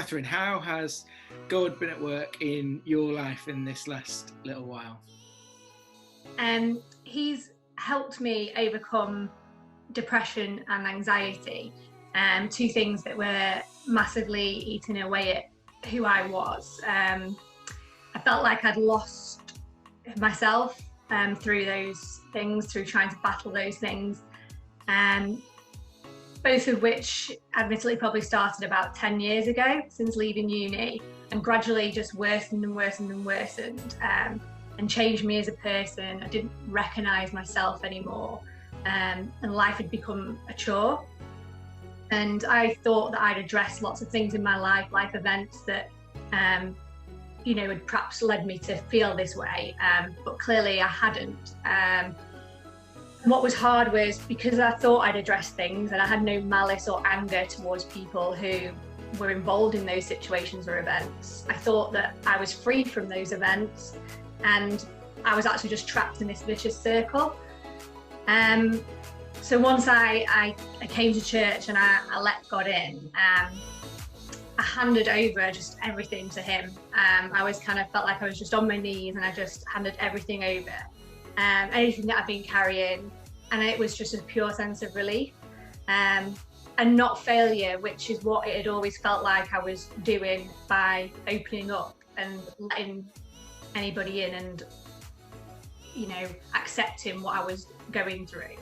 Kathryn, how has God been at work in your life in this last little while? He's helped me overcome depression and anxiety, two things that were massively eating away at who I was. I felt like I'd lost myself through those things, through trying to battle those things, both of which admittedly probably started about 10 years ago since leaving uni, and gradually just worsened and worsened and worsened, and changed me as a person. I didn't recognise myself anymore, and life had become a chore. And I thought that I'd addressed lots of things in my life, life events that had perhaps led me to feel this way, but clearly I hadn't. What was hard was because I thought I'd addressed things and I had no malice or anger towards people who were involved in those situations or events. I thought that I was free from those events, and I was actually just trapped in this vicious circle. So once I came to church and I let God in, I handed over just everything to him. I was felt like I was just on my knees, and I just handed everything over. Anything that I've been carrying, and it was just a pure sense of relief, and not failure, which is what it had always felt like I was doing by opening up and letting anybody in and accepting what I was going through,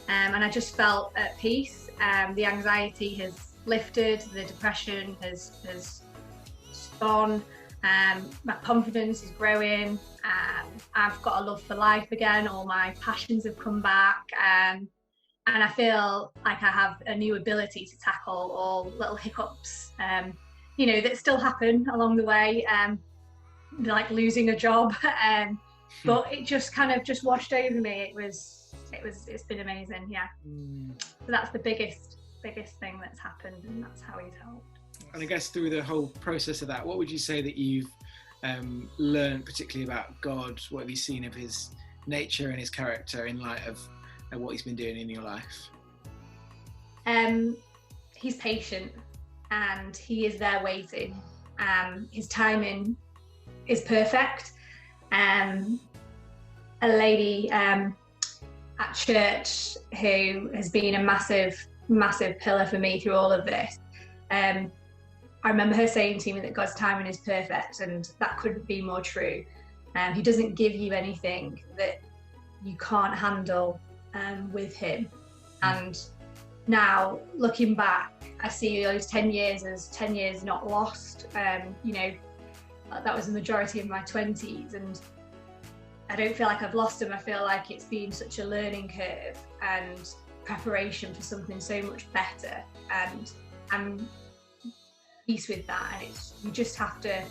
and I just felt at peace. The anxiety has lifted, the depression has gone. My confidence is growing. I've got a love for life again. All my passions have come back, and I feel like I have a new ability to tackle all little hiccups, that still happen along the way, like losing a job. But it just just washed over me. It's been amazing, yeah. So that's the biggest thing that's happened, and that's how he's helped. And I guess through the whole process of that, what would you say that you've learned particularly about God? What have you seen of his nature and his character in light of what he's been doing in your life? He's patient, and he is there waiting. His timing is perfect. A lady at church who has been a massive pillar for me through all of this, I remember her saying to me that God's timing is perfect, and that couldn't be more true. He doesn't give you anything that you can't handle with him. And now, looking back, I see those 10 years as 10 years not lost. That was the majority of my 20s, and I don't feel like I've lost them. I feel like it's been such a learning curve and preparation for something so much better, and I'm peace with that. And you just have to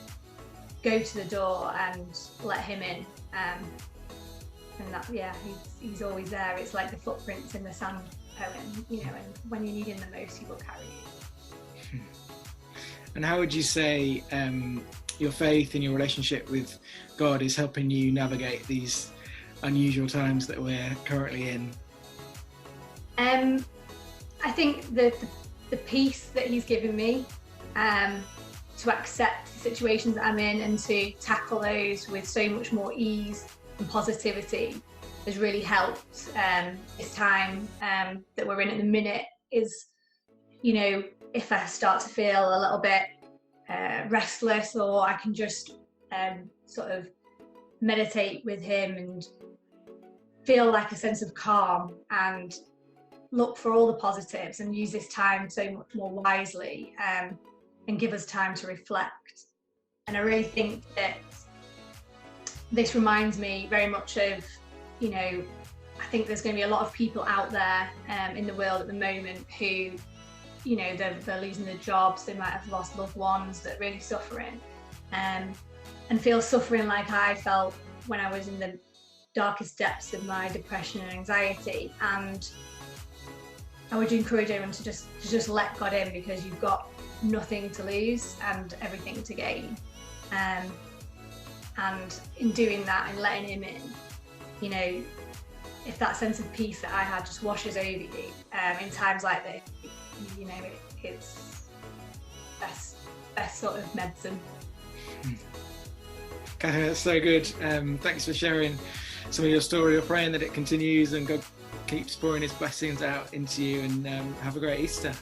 go to the door and let him in, and that, yeah, he's always there. It's like the footprints in the sand poem, and when you need him the most, he will carry you. And how would you say your faith and your relationship with God is helping you navigate these unusual times that we're currently in? I think the peace that he's given me, to accept the situations that I'm in and to tackle those with so much more ease and positivity, has really helped. This time that we're in at the minute is, if I start to feel a little bit restless, or I can just sort of meditate with him and feel like a sense of calm and look for all the positives and use this time so much more wisely, and give us time to reflect. And I really think that this reminds me very much of, I think there's going to be a lot of people out there in the world at the moment who, they're losing their jobs, they might have lost loved ones, that are really suffering, and feel suffering like I felt when I was in the darkest depths of my depression and anxiety. And I would encourage everyone to just let God in, because you've got nothing to lose and everything to gain. And in doing that and letting him in, if that sense of peace that I had just washes over you in times like this, it's best best sort of medicine. Kathryn, that's so good. Thanks for sharing some of your story. We're praying that it continues and God keeps pouring his blessings out into you, and have a great Easter.